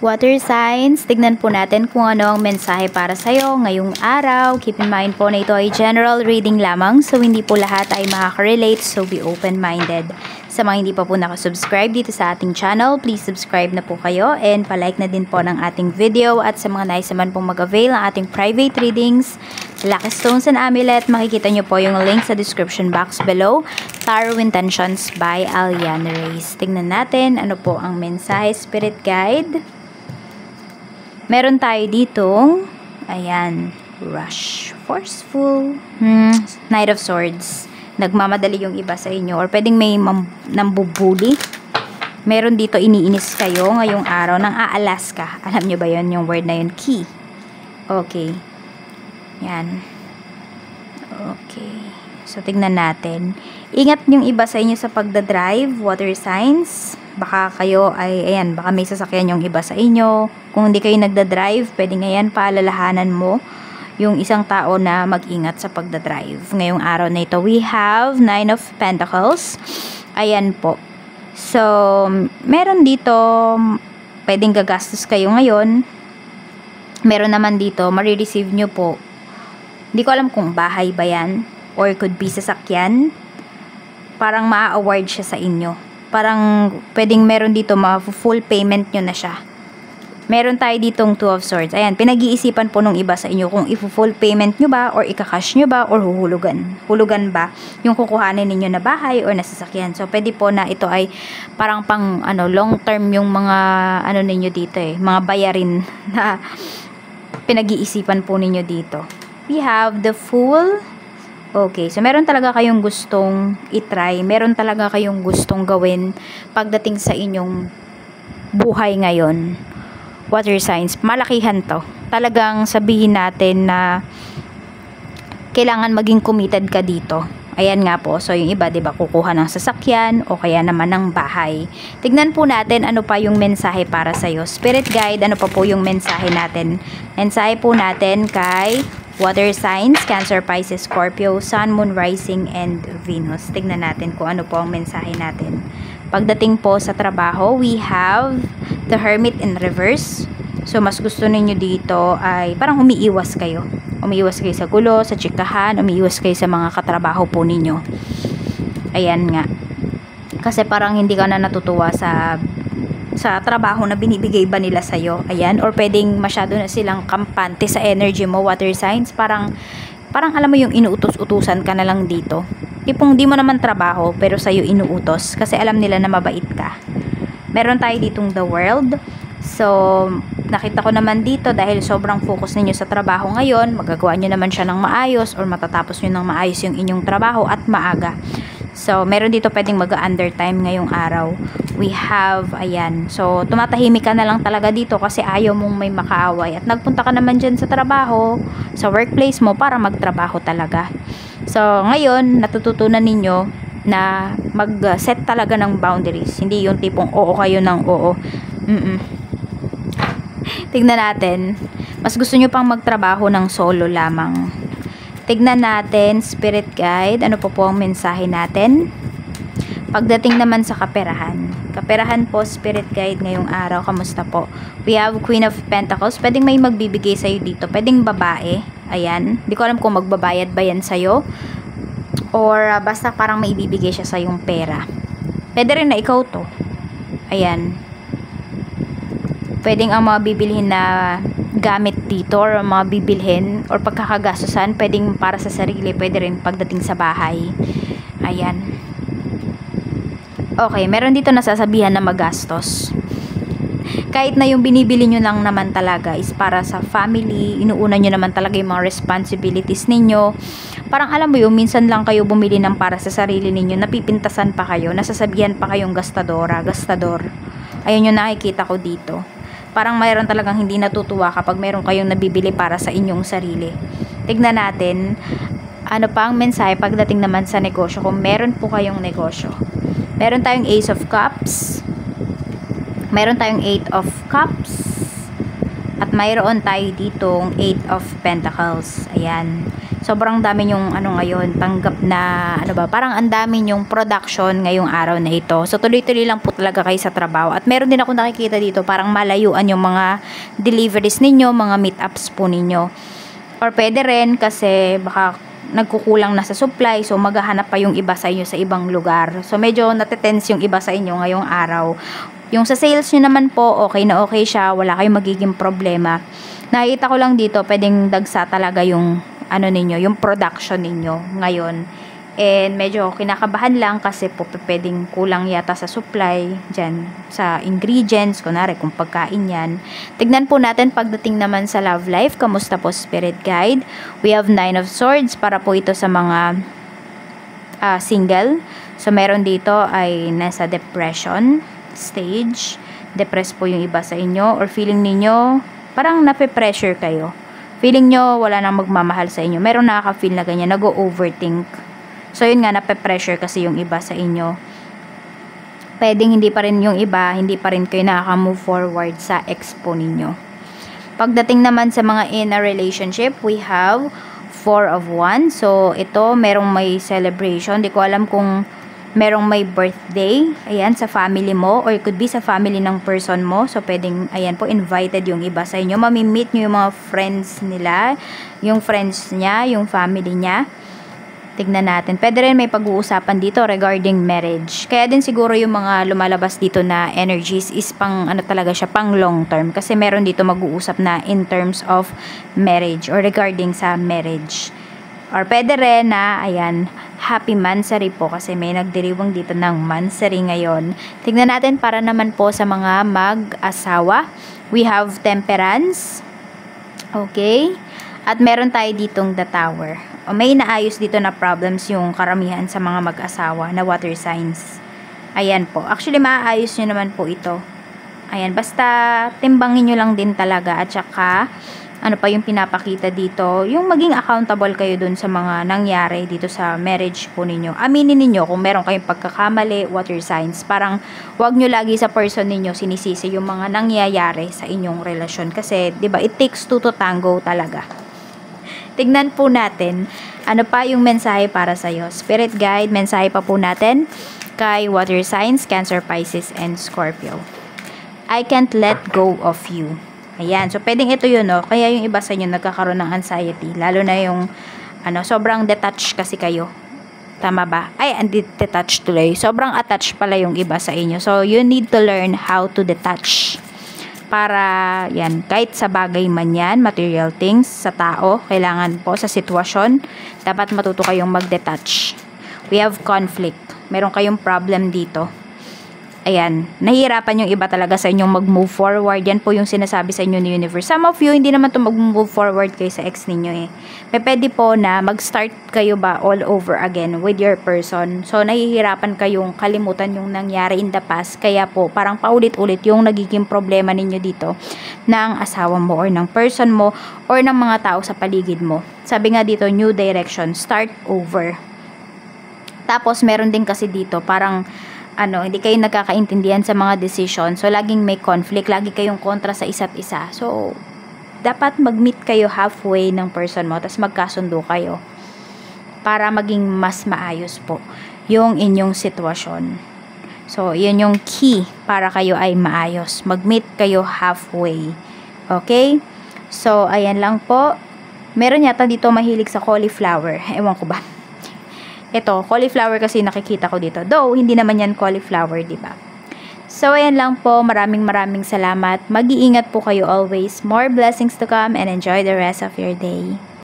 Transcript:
Water signs, tignan po natin kung ano ang mensahe para sa'yo ngayong araw. Keep in mind po na ito ay general reading lamang, so hindi po lahat ay makaka-relate, so be open-minded. Sa mga hindi pa po nakasubscribe dito sa ating channel, please subscribe na po kayo and palike na din po ng ating video. At sa mga nais naman pong mag-avail ng ating private readings, Lucky Stones and Amulet, makikita nyo po yung link sa description box below. Tarot Intentions by Aliana Reyes. Tingnan natin ano po ang mensahe, Spirit Guide. Meron tayo ditong, ayan, rush, forceful, Knight of Swords. Nagmamadali yung iba sa inyo or pwedeng may nambubuli. Meron dito iniinis kayo ngayong araw ng aalas ka. Alam nyo ba yun, yung word na yun? Key. Okay. Yan. Okay. So, tignan natin. Ingat yung iba sa inyo sa pagdadrive, water signs. Baka kayo ay, ayan, baka may sasakyan yung iba sa inyo. Kung hindi kayo nagdadrive, pwedeng ayan, paalalahanan mo yung isang tao na mag-ingat sa pagdadrive. Ngayong araw na ito, we have 9 of Pentacles. Ayan po. So, meron dito, pwedeng gagastos kayo ngayon. Meron naman dito, marireceive nyo po. Hindi ko alam kung bahay ba yan, or could be sasakyan. Parang maa-award siya sa inyo. Parang pwedeng meron dito, ma-full payment nyo na siya. Meron tayo ditong 2 of Swords. Ayan, pinag-iisipan po nung iba sa inyo kung i-full payment nyo ba, or ikakash nyo ba, or huhulugan. Hulugan ba yung kukuhanin ninyo na bahay or nasasakyan. So, pwede po na ito ay parang pang long term yung mga ninyo dito mga bayarin na pinag-iisipan po ninyo dito. We have the Fool. Okay, so meron talaga kayong gustong itry, meron talaga kayong gustong gawin pagdating sa inyong buhay ngayon. Water signs, malakihan to. Talagang sabihin natin na kailangan maging committed ka dito. Ayan nga po, so yung iba, 'di ba, kukuha ng sasakyan o kaya naman ng bahay. Tignan po natin ano pa yung mensahe para sa iyo. Spirit Guide, ano pa po yung mensahe natin? Mensahe po natin kay water signs, Cancer, Pisces, Scorpio, Sun, Moon, Rising, and Venus. Tignan natin kung ano po ang mensahe natin. Pagdating po sa trabaho, we have the Hermit in reverse. So, mas gusto ninyo dito ay parang umiiwas kayo. Umiiwas kayo sa gulo, sa tsikahan, umiiwas kayo sa mga katrabaho po ninyo. Ayan nga. Kasi parang hindi ka na natutuwa sa trabaho na binibigay ba nila sa'yo. Ayan. Or pwedeng masyado na silang kampante sa energy mo, water signs. Parang alam mo yung inuutos-utusan ka na lang dito. Tipong di mo naman trabaho, pero sa'yo inuutos. Kasi alam nila na mabait ka. Meron tayo ditong the World. So, nakita ko naman dito dahil sobrang focus ninyo sa trabaho ngayon, magagawa nyo naman siya ng maayos or matatapos nyo ng maayos yung inyong trabaho at maaga. So, meron dito pwedeng mag-undertime ngayong araw. We have, ayan. So, tumatahimik ka na lang talaga dito kasi ayaw mong may makaaway. At nagpunta ka naman dyan sa trabaho, sa workplace mo para magtrabaho talaga. So, ngayon, natututunan ninyo na mag-set talaga ng boundaries. Hindi yung tipong oo kayo ng oo. Tignan natin. Mas gusto nyo pang magtrabaho ng solo lamang. Tignan natin, Spirit Guide. Ano po ang mensahe natin? Pagdating naman sa kaperahan. Kaperahan po, Spirit Guide, ngayong araw. Kamusta po? We have Queen of Pentacles. Pwedeng may magbibigay sa'yo dito. Pwedeng babae. Ayan. Di ko alam kung magbabayad ba yan sa'yo. Or basta parang may ibibigay siya sa'yong pera. Pwede rin na ikaw to. Ayan. Pwedeng ang mga bibilhin na gamit dito or mga bibilhin or pagkakagastusan, pwedeng para sa sarili, pwede rin pagdating sa bahay. Ayan. Okay, meron dito nasasabihan na magastos. Kahit na yung binibili nyo lang naman talaga is para sa family, inuuna nyo naman talaga yung mga responsibilities ninyo. Parang alam mo yung minsan lang kayo bumili ng para sa sarili ninyo, napipintasan pa kayo, nasasabihan pa kayong gastadora, gastador. Ayun yung nakikita ko dito. Parang mayroon talagang hindi natutuwa kapag meron kayong nabibili para sa inyong sarili. Tignan natin, ano pa ang mensahe pagdating naman sa negosyo, kung meron po kayong negosyo. Meron tayong Ace of Cups. Meron tayong 8 of Cups. At mayroon tayo ditong 8 of Pentacles. Ayan. Sobrang dami yung ano ngayon, tanggap na ano ba, parang ang dami yung production ngayong araw na ito. So tuloy-tuloy lang po talaga kayo sa trabaho. At meron din ako nakikita dito, parang malayuan yung mga deliveries ninyo, mga meetups po ninyo. Or pwede rin kasi baka nagkukulang na sa supply, so maghahanap pa yung iba sa inyo sa ibang lugar. So medyo natetense yung iba sa inyo ngayong araw. Yung sa sales nyo naman po, okay na okay siya, wala kayong magiging problema. Nakita ko lang dito, pwedeng dagsa talaga yung ano ninyo, yung production ninyo ngayon. And medyo kinakabahan lang kasi po pwedeng kulang yata sa supply dyan, sa ingredients, kunwari kung pagkain yan. Tignan po natin pagdating naman sa love life, kamusta po spirit guide. We have 9 of swords para po ito sa mga single. So meron dito ay nasa depression stage, depressed po yung iba sa inyo, or feeling ninyo parang nape-pressure kayo. Feeling nyo wala nang magmamahal sa inyo. Meron nakaka-feel na ganyan, nag-overthink. So, yun nga, nape-pressure kasi yung iba sa inyo. Pwedeng hindi pa rin yung iba, hindi pa rin kayo nakaka-move forward sa expo ninyo. Pagdating naman sa mga in a relationship, we have 4 of Wands. So, ito, merong may celebration. Di ko alam kung merong may birthday, ayan, sa family mo, or it could be sa family ng person mo. So, pwedeng, ayan po, invited yung iba sa inyo. Mamimit nyo yung mga friends nila, yung friends niya, yung family niya. Tignan natin. Pwede rin may pag-uusapan dito regarding marriage. Kaya din siguro yung mga lumalabas dito na energies is pang, ano talaga siya, pang long term. Kasi meron dito mag-uusap na in terms of marriage or regarding sa marriage. Or pwede rin na, ayan, happy mansary po kasi may nagdiriwang dito ng mansary ngayon. Tignan natin para naman po sa mga mag-asawa. We have temperance. Okay. At meron tayo ditong the tower. O may naayos dito na problems yung karamihan sa mga mag-asawa na water signs. Ayan po. Actually, maaayos nyo naman po ito. Ayan. Basta timbangin nyo lang din talaga. At saka, ano pa yung pinapakita dito, yung maging accountable kayo dun sa mga nangyari dito sa marriage po ninyo. Aminin ninyo kung meron kayong pagkakamali, water signs. Parang wag nyo lagi sa person ninyo sinisisi yung mga nangyayari sa inyong relasyon. Kasi, di ba, it takes two to tango talaga. Tignan po natin, ano pa yung mensahe para sa'yo. Spirit guide, mensahe pa po natin kay water signs, Cancer, Pisces, and Scorpio. I can't let go of you. Ayan, so pwedeng ito yun, no? Kaya yung iba sa inyo nagkakaroon ng anxiety, lalo na yung sobrang detached kasi kayo. Tama ba? Ay, detached tuloy. Sobrang attached pala yung iba sa inyo. So, you need to learn how to detach. Para, yan, kahit sa bagay man yan, material things, sa tao, kailangan po, sa sitwasyon, dapat matuto kayong mag-detach. We have conflict. Meron kayong problem dito. Ayan, nahihirapan yung iba talaga sa inyong mag-move forward. Yan po yung sinasabi sa inyo ni Universe. Some of you, hindi naman to mag-move forward kayo sa ex ninyo eh. May pwede po na mag-start kayo ba all over again with your person. So, nahihirapan kayong kalimutan yung nangyari in the past. Kaya po, parang paulit-ulit yung nagiging problema ninyo dito ng asawa mo or ng person mo or ng mga tao sa paligid mo. Sabi nga dito, new direction, start over. Tapos, meron din kasi dito, parang hindi kayo nagkakaintindihan sa mga decision. So, laging may conflict. Lagi kayong kontra sa isa't isa. So, dapat mag-meet kayo halfway ng person mo. Tapos, magkasundo kayo. Para maging mas maayos po yung inyong sitwasyon. So, yun yung key para kayo ay maayos. Mag-meet kayo halfway. Okay? So, ayan lang po. Meron yata dito mahilig sa cauliflower. Ewan ko ba? Ito, cauliflower kasi nakikita ko dito. Though, hindi naman yan cauliflower, di ba? So, ayan lang po. Maraming salamat. Mag-iingat po kayo always. More blessings to come and enjoy the rest of your day.